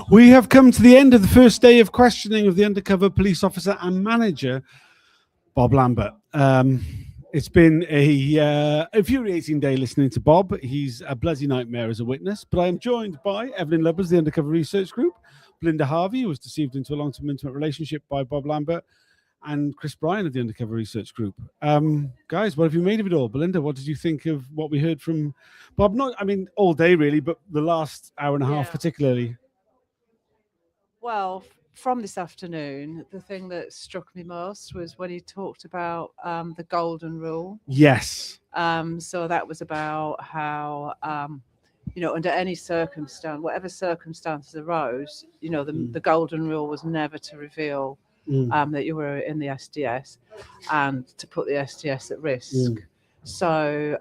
We have come to the end of the first day of questioning of the undercover police officer and manager, Bob Lambert. It's been a infuriating day listening to Bob. He's a bloody nightmare as a witness, but I am joined by Evelyn Lubbers, the Undercover Research Group, Belinda Harvey, who was deceived into a long-term intimate relationship by Bob Lambert, and Chris Bryan of the Undercover Research Group. Guys, what have you made of it all? Belinda, what did you think of what we heard from Bob? All day really, but the last hour and a half particularly. Well, from this afternoon, the thing that struck me most was when he talked about the golden rule. Yes. So that was about how, under any circumstance, whatever circumstances arose, the golden rule was never to reveal that you were in the SDS and to put the SDS at risk. So,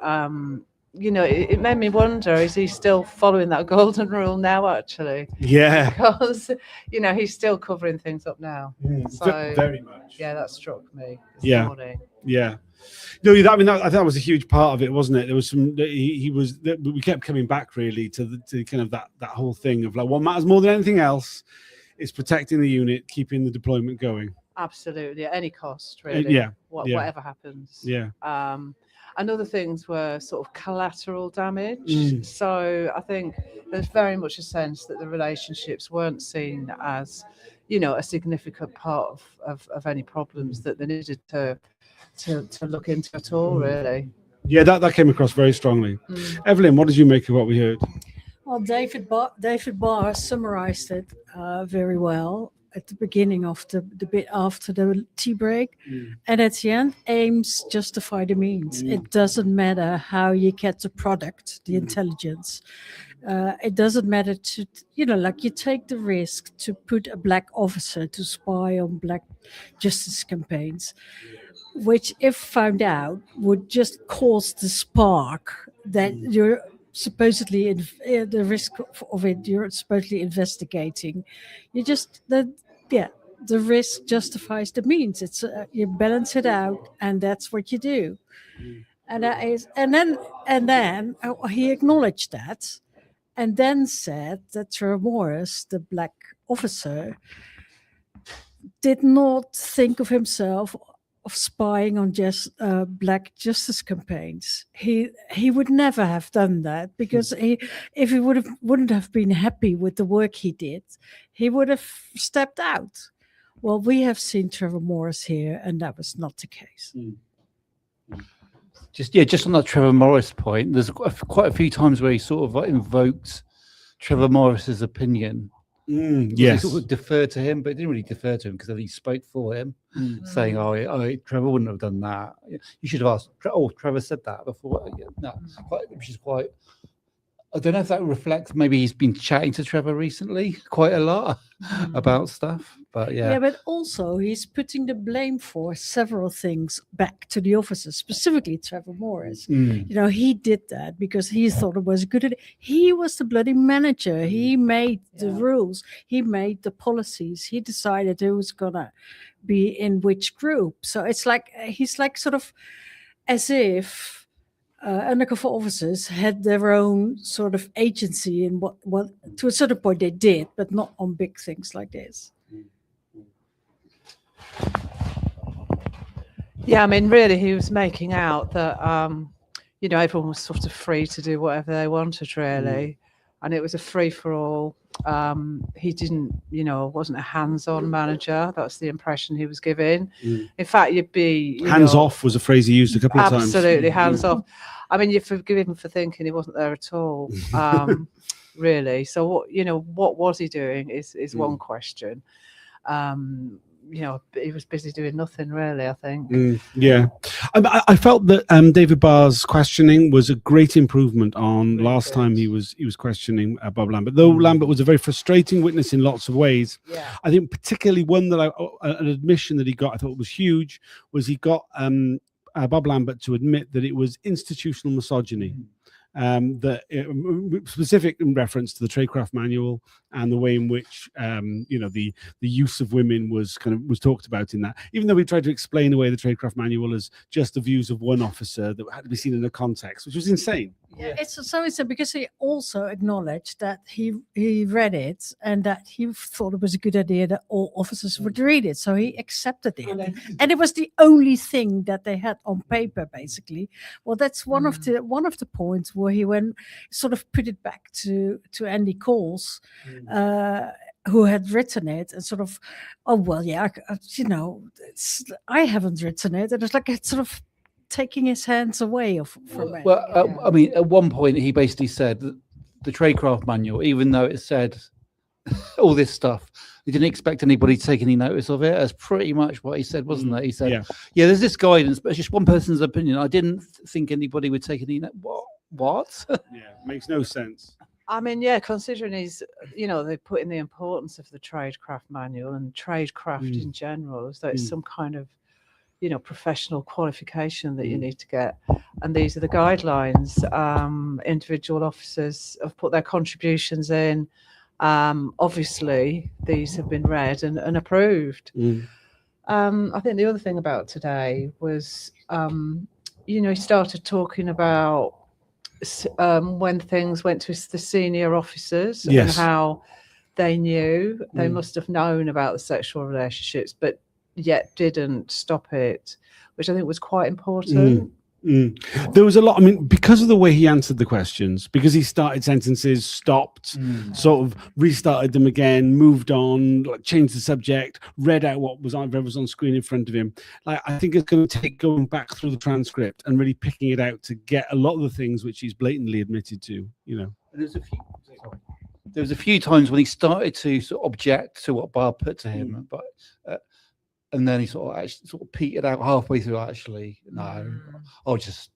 it made me wonder, is he still following that golden rule now, actually? Yeah. Because, he's still covering things up now. So, very much. Yeah, that struck me this morning. Yeah. No, I think that was a huge part of it, wasn't it? There was some. We kept coming back really to kind of that whole thing of like what matters more than anything else is protecting the unit, keeping the deployment going. Absolutely, at any cost, really. Whatever happens. Yeah. And other things were sort of collateral damage. So I think there's very much a sense that the relationships weren't seen as, a significant part of any problems that they needed to look into at all, really. Yeah, that came across very strongly. Evelyn, what did you make of what we heard? Well, David Barr summarized it very well at the beginning of the bit after the tea break. And at the end, aims justify the means. It doesn't matter how you get the product, the intelligence. It doesn't matter to, you take the risk to put a black officer to spy on black justice campaigns, which, if found out, would just cause the spark that you're supposedly the risk of it. You're supposedly investigating. The risk justifies the means. It's you balance it out, and that's what you do. And then he acknowledged that, and then said that Trevor Morris, the black officer, did not think of himself of spying on just black justice campaigns. He would never have done that, because if he wouldn't have been happy with the work he did, he would have stepped out. Well, we have seen Trevor Morris here, and that was not the case. Just on that Trevor Morris point, there's quite a few times where he sort of invoked Trevor Morris's opinion. Yes, he sort of deferred to him, but he didn't really defer to him because he spoke for him, saying, Trevor wouldn't have done that. You should have asked, Trevor said that before. Which is quite, I don't know if that reflects, maybe he's been chatting to Trevor recently quite a lot about stuff, but Yeah, but also he's putting the blame for several things back to the officer, specifically Trevor Morris. He did that because he thought it was a good idea. He was the bloody manager. He made the rules. He made the policies. He decided who was gonna be in which group. So it's like he's like sort of as if undercover officers had their own sort of agency in what to a certain point they did, but not on big things like this. Yeah, really, he was making out that, everyone was sort of free to do whatever they wanted, really. And it was a free-for-all. He didn't, wasn't a hands-on manager. That's the impression he was giving. In fact, you'd be... Hands-off was a phrase he used a couple of times. Absolutely, hands-off. You forgive him for thinking he wasn't there at all, really. So, what was he doing is one question. He was busy doing nothing, really, I think. I felt that David Barr's questioning was a great improvement on last time he was questioning Bob Lambert. Though Lambert was a very frustrating witness in lots of ways. I think particularly one that an admission that he got, I thought was huge, was he got Bob Lambert to admit that it was institutional misogyny. Specific in reference to the tradecraft manual and the way in which the use of women was talked about in that, even though we tried to explain away the tradecraft manual as just the views of one officer that had to be seen in a context, which was insane. Yeah, it's so it's because he also acknowledged that he read it and that he thought it was a good idea that all officers would read it, so he accepted it, and it was the only thing that they had on paper, basically. Well, that's one of the points where he went sort of put it back to Andy Coles, who had written it, and sort of, oh well, yeah, I haven't written it, and it's like it's sort of taking his hands away from it. Well, I mean, at one point he basically said that the tradecraft manual, even though it said all this stuff, he didn't expect anybody to take any notice of it. That's pretty much what he said, wasn't it? He said, yeah, there's this guidance, but it's just one person's opinion. I didn't think anybody would take any what? Yeah, makes no sense. I mean, yeah, considering they put in the importance of the tradecraft manual and tradecraft in general, as though it's some kind of professional qualification that you need to get. And these are the guidelines. Individual officers have put their contributions in. Obviously, these have been read and approved. I think the other thing about today was, he started talking about when things went to the senior officers and how they knew, they must have known about the sexual relationships, but yet didn't stop it, which I think was quite important. There was a lot, I mean, because of the way he answered the questions, because he started sentences, stopped, sort of restarted them again, moved on, like changed the subject, read out what was on screen in front of him. Like, I think it's going to take going back through the transcript and really picking it out to get a lot of the things which he's blatantly admitted to, There was a few times when he started to sort of object to what Bob put to him, but and then he sort of petered out halfway through. Actually, no, I'll just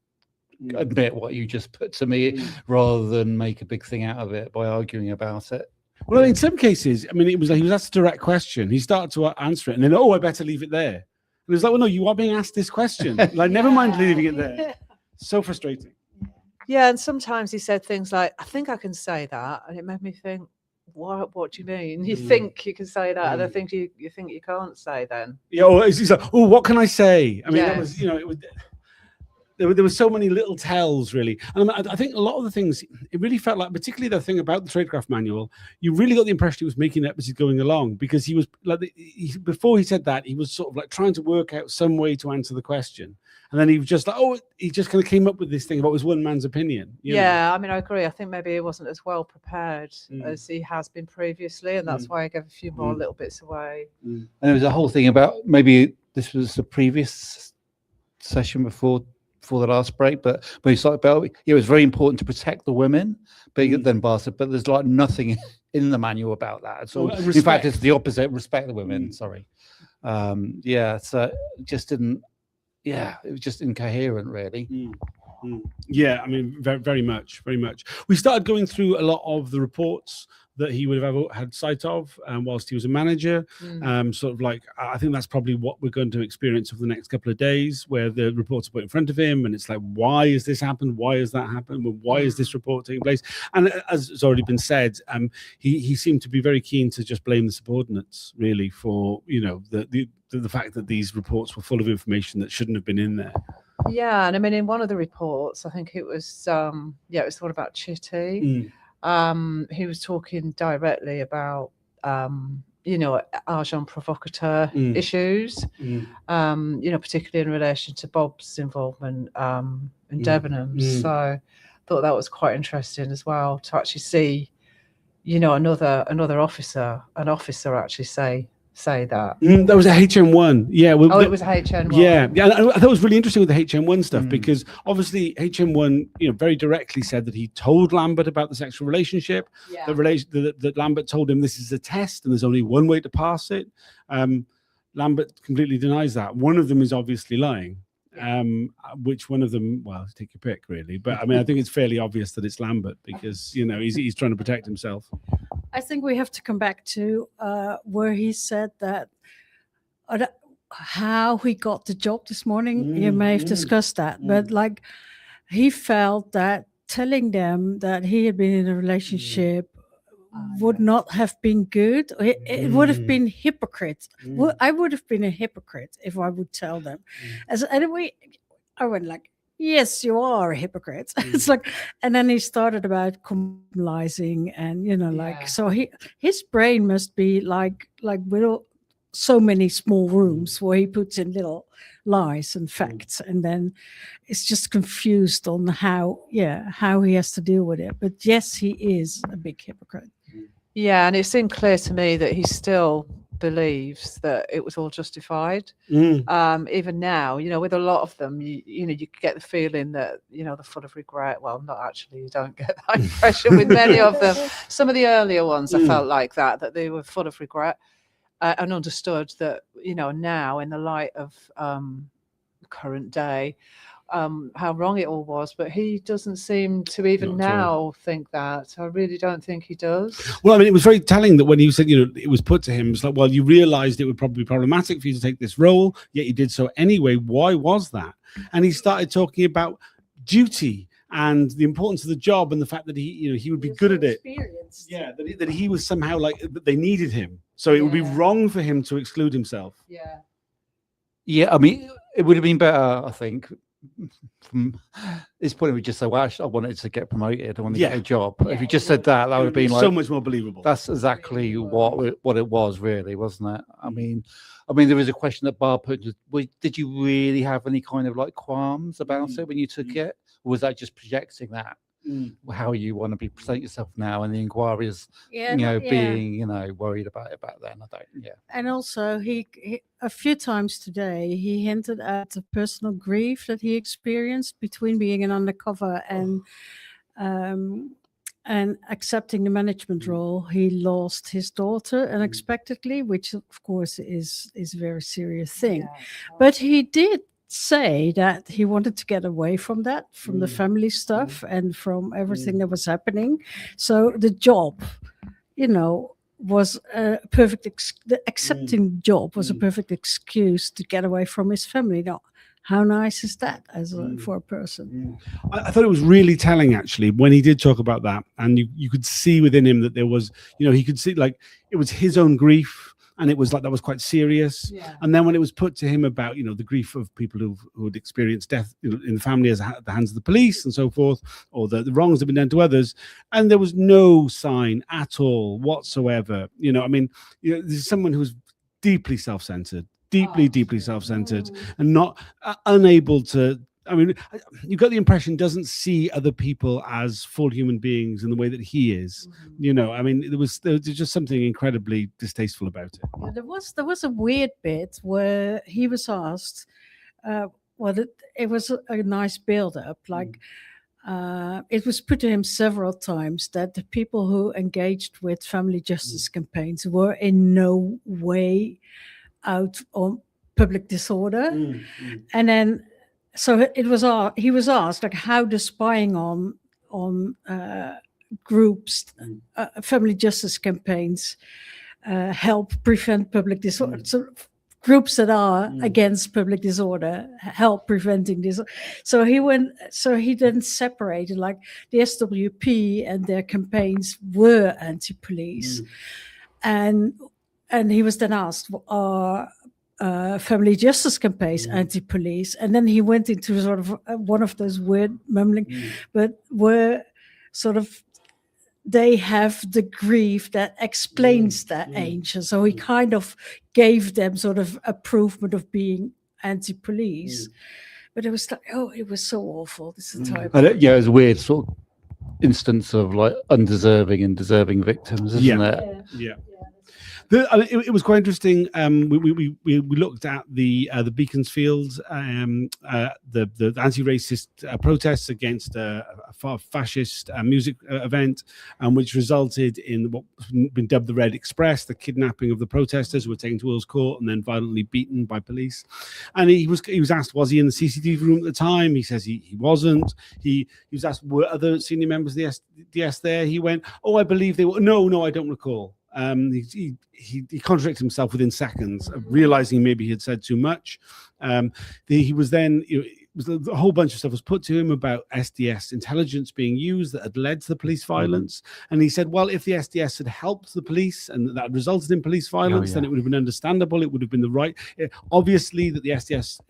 admit what you just put to me, rather than make a big thing out of it by arguing about it. Well, in some cases, I mean, it was like he was asked a direct question. He started to answer it, and then, I better leave it there. And it was like, well, no, you are being asked this question. Like, never mind leaving it there. So frustrating. Yeah, and sometimes he said things like, I think I can say that. And it made me think, what do you mean? You think you can say that, and I think you think you can't say then. Yeah, or he's like, what can I say? I mean, that was, it was, there were so many little tells, really. And I think a lot of the things, it really felt like, particularly the thing about the tradecraft manual, you really got the impression he was making it up as he's going along, because he was like, before he said that, he was sort of like trying to work out some way to answer the question. And then he was just like, he just kind of came up with this thing about his one man's opinion. I mean, I agree. I think maybe he wasn't as well prepared as he has been previously. And that's why I gave a few more little bits away. And there was a whole thing about, maybe this was the previous session before the last break, but he started about it was very important to protect the women. But then Bar said, but there's like nothing in the manual about that at all. In fact, it's the opposite. Respect the women. Sorry. So it just didn't. Yeah, it was just incoherent, really. Yeah, I mean, very, very much. We started going through a lot of the reports that he would have had sight of whilst he was a manager. Sort of like, I think that's probably what we're going to experience over the next couple of days, where the reports are put in front of him, and it's like, why has this happened? Why has that happened? Why is this report taking place? And as has already been said, he seemed to be very keen to just blame the subordinates, really, for the fact that these reports were full of information that shouldn't have been in there. Yeah, and I mean, in one of the reports, I think it was it was the one about Chitty. He was talking directly about agent provocateur issues, particularly in relation to Bob's involvement in Debenham. So I thought that was quite interesting as well, to actually see, another officer actually say that. That was a HM1. Yeah. Well, it was a HM1. Yeah. I thought it was really interesting with the HM1 stuff, because obviously HM1, very directly said that he told Lambert about the sexual relationship. Yeah. That Lambert told him this is a test and there's only one way to pass it. Lambert completely denies that. One of them is obviously lying. Which one of them? Well, take your pick, really. But I mean, I think it's fairly obvious that it's Lambert, because he's trying to protect himself. I think we have to come back to where he said that how he got the job this morning. You may have discussed that, but like, he felt that telling them that he had been in a relationship would not have been good. It would have been hypocrite. I would have been a hypocrite if I would tell them. I went like, yes, you are a hypocrite. It's like, and then he started about communalizing, and like, Yeah. so his brain must be like with so many small rooms where he puts in little lies and facts, and then it's just confused on how he has to deal with it. But yes, he is a big hypocrite. Yeah, and it seemed clear to me that he still believes that it was all justified. Even now, with a lot of them, you get the feeling that they're full of regret. Well, not actually. You don't get that impression with many of them. Some of the earlier ones, I felt like that they were full of regret, and understood that now in the light of current day, how wrong it all was. But he doesn't seem to even Not at all. now think that. I really don't think he does. Well, I mean, it was very telling that when he said, it was put to him, it's like, well, you realized it would probably be problematic for you to take this role, yet you did so anyway. Why was that? And he started talking about duty and the importance of the job and the fact that he would be good at it. Yeah, that he was somehow like that they needed him. So it would be wrong for him to exclude himself. Yeah. Yeah, I mean, it would have been better, I think. From this point, we just say, "Well, actually, I wanted to get promoted. I wanted to get a job." If you just said that, that would have been like so much more believable. That's exactly what it was, really, wasn't it? I mean, there was a question that Bob put: did you really have any kind of like qualms about it when you took it, or was that just projecting that? How you want to present yourself now, and the inquiries, being worried about it back then. I don't. Yeah. And also, he a few times today he hinted at the personal grief that he experienced between being an undercover and accepting the management role. He lost his daughter unexpectedly, which of course is a very serious thing. But he did say that he wanted to get away from that, from the family stuff and from everything that was happening. So the job, was a perfect accepting the job was a perfect excuse to get away from his family. Now, how nice is that for a person? I thought it was really telling, actually, when he did talk about that, and you could see within him that there was, he could see like it was his own grief. And it was like that was quite serious. Yeah. And then when it was put to him about the grief of people who had experienced death in the family at the hands of the police and so forth, or the wrongs that have been done to others, and there was no sign at all whatsoever. There's someone who's deeply self-centered, deeply self-centered, and not unable to. I mean, you got the impression doesn't see other people as full human beings in the way that he is. I mean, there was just something incredibly distasteful about it. Yeah, there was a weird bit where he was asked. It was a nice build-up. Like it was put to him several times that the people who engaged with family justice campaigns were in no way out on public disorder, and then. So he was asked, like, how does spying on groups, family justice campaigns, help prevent public disorder? So groups that are against public disorder help preventing this. So he then separated, like the SWP and their campaigns were anti-police, and he was then asked, family justice campaigns, anti-police, and then he went into sort of one of those weird mumbling, but were sort of they have the grief that explains that ancient. So he kind of gave them sort of a proof of being anti-police, but it was like, it was so awful this entire. It was a weird sort of instance of like undeserving and deserving victims, isn't it? Yeah. It was quite interesting. We looked at the Beaconsfield, the anti-racist protests against a fascist music event, which resulted in what's been dubbed the Red Express, the kidnapping of the protesters who were taken to Earl's Court and then violently beaten by police. And he was asked, was he in the CCTV room at the time? He says he wasn't. He was asked, were other senior members of the DS there? He went, I believe they were. No, I don't recall. He contradicted himself within seconds of realizing maybe he had said too much. He was then a whole bunch of stuff was put to him about SDS intelligence being used that had led to the police violence. And he said, well, if the SDS had helped the police and that resulted in police violence, then it would have been understandable. It would have been the right. Obviously, that the SDS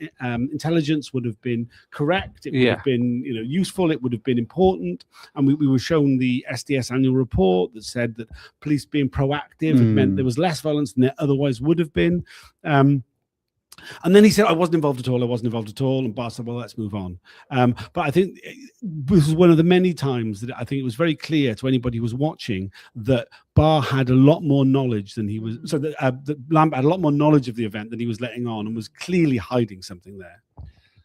intelligence would have been correct. It would have been, useful. It would have been important. And we were shown the SDS annual report that said that police being proactive had meant there was less violence than there otherwise would have been. And then he said, I wasn't involved at all. And Barr said, well, let's move on. But I think this was one of the many times that I think it was very clear to anybody who was watching that Barr had a lot more knowledge than he was. So that Lambert had a lot more knowledge of the event than he was letting on, and was clearly hiding something there.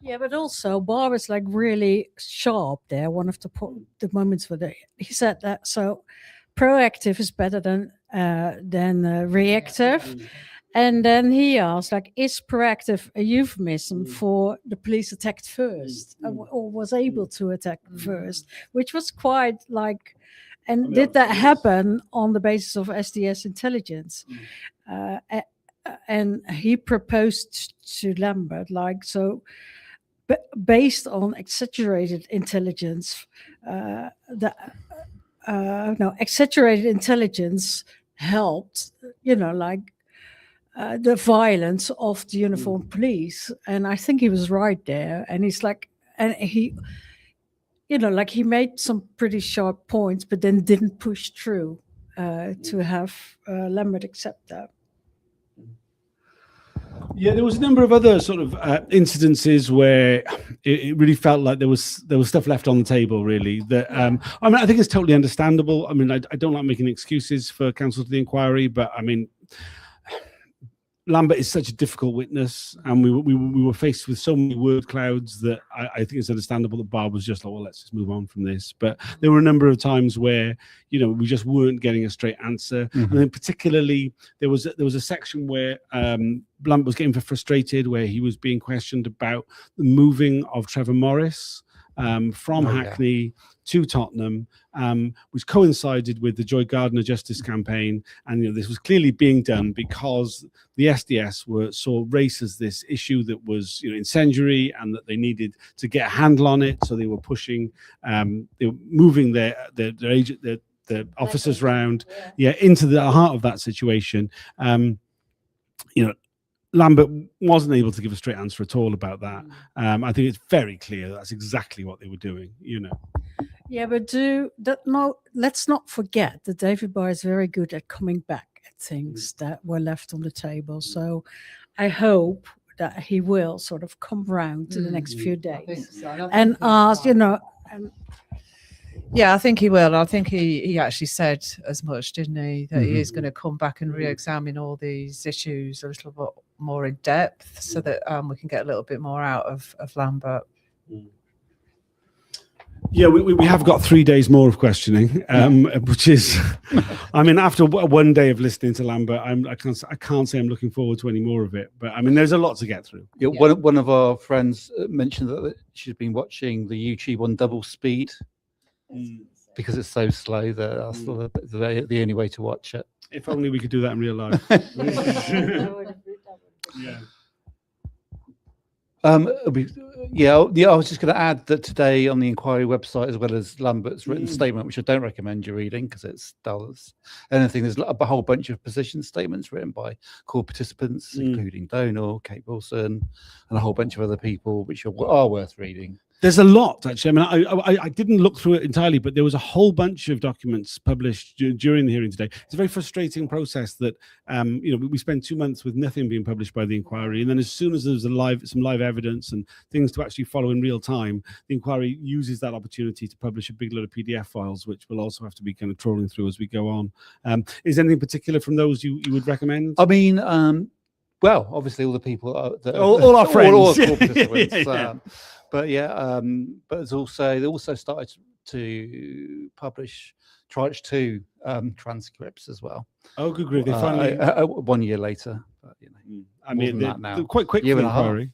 Yeah, but also Barr was like really sharp there. One of the moments where he said that, so proactive is better than reactive. And then he asked, like, is proactive a euphemism for the police attacked first, or was able to attack first, which was quite like, and did that happen on the basis of SDS intelligence? And he proposed to Lambert, like, so based on exaggerated intelligence, exaggerated intelligence helped, like, the violence of the uniformed police. And I think he was right there. And he's like, and he, like, he made some pretty sharp points, but then didn't push through to have Lambert accept that. Yeah, there was a number of other sort of incidences where it really felt like there was stuff left on the table, really. That I mean, I think it's totally understandable. I mean, I don't like making excuses for counsel to the inquiry, but I mean, Lambert is such a difficult witness, and we were faced with so many word clouds that I think it's understandable that Bob was just like, well, let's just move on from this. But there were a number of times where, we just weren't getting a straight answer. And then particularly there was a section where Lambert was getting frustrated, where he was being questioned about the moving of Trevor Morris from Hackney to Tottenham, which coincided with the Joy Gardner Justice campaign. And this was clearly being done because the SDS saw race as this issue that was incendiary, and that they needed to get a handle on it. So they were pushing, they were moving their officers round, into the heart of that situation. Lambert wasn't able to give a straight answer at all about that. I think it's very clear that's exactly what they were doing, Yeah, but let's not forget that David Barr is very good at coming back at things that were left on the table. So I hope that he will sort of come round to the next few days and ask, Yeah, I think he will. I think he actually said as much, didn't he? That he is going to come back and re-examine all these issues a little bit more in depth, so that we can get a little bit more out of Lambert. Yeah, we have got 3 days more of questioning, which is, I mean, after one day of listening to Lambert, I can't say I'm looking forward to any more of it. But I mean, there's a lot to get through. Yeah, one of our friends mentioned that she's been watching the YouTube on double speed because it's so slow. That's the only way to watch it. If only we could do that in real life. Yeah. I was just going to add that today on the inquiry website, as well as Lambert's written statement, which I don't recommend you reading because it's dull as anything, there's a whole bunch of position statements written by core participants, including Donal, Kate Wilson, and a whole bunch of other people, which are worth reading. There's a lot, actually. I mean, I didn't look through it entirely, but there was a whole bunch of documents published during the hearing today. It's a very frustrating process that, we spend 2 months with nothing being published by the inquiry. And then as soon as there's some live evidence and things to actually follow in real time, the inquiry uses that opportunity to publish a big load of PDF files, which will also have to be kind of trawling through as we go on. Is anything particular from those you would recommend? I mean, well, obviously all the people, all our friends. All core participants. But but they also started to publish Tranche 2 transcripts as well. Oh, good grief! They finally 1 year later. But, I mean, they're quite quick for the inquiry.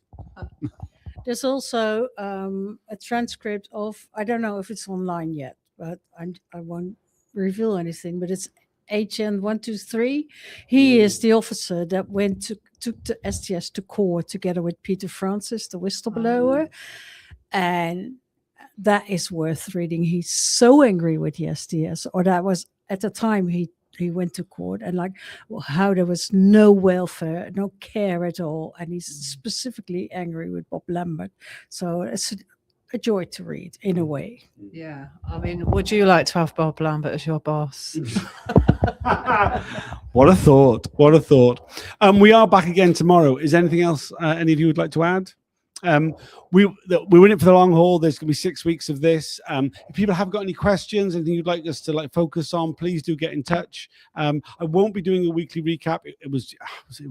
There's also a transcript of, I don't know if it's online yet, but I won't reveal anything. But it's HN 123. He is the officer that took the STS to court together with Peter Francis, the whistleblower, and that is worth reading. He's so angry with the STS, or that was at the time he went to court, and like how there was no welfare, no care at all, and he's specifically angry with Bob Lambert. So it's a joy to read in a way. Yeah, I mean, would you like to have Bob Lambert as your boss? What a thought! What a thought! We are back again tomorrow. Is anything else any of you would like to add? We're in it for the long haul. There's going to be 6 weeks of this. If people have got any questions, anything you'd like us to focus on, please do get in touch. I won't be doing a weekly recap. It was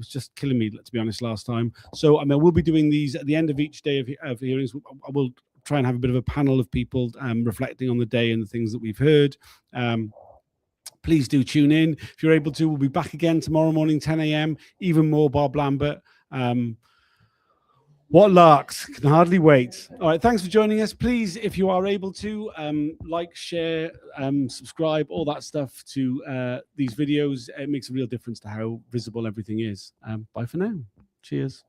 just killing me, to be honest, last time. So I will be doing these at the end of each day of hearings. I will try and have a bit of a panel of people reflecting on the day and the things that we've heard. Please do tune in if you're able to. We'll be back again tomorrow morning, 10 a.m. Even more Bob Lambert. What larks, can hardly wait. All right, thanks for joining us. Please, if you are able to, like, share, subscribe, all that stuff to these videos. It makes a real difference to how visible everything is. Bye for now. Cheers.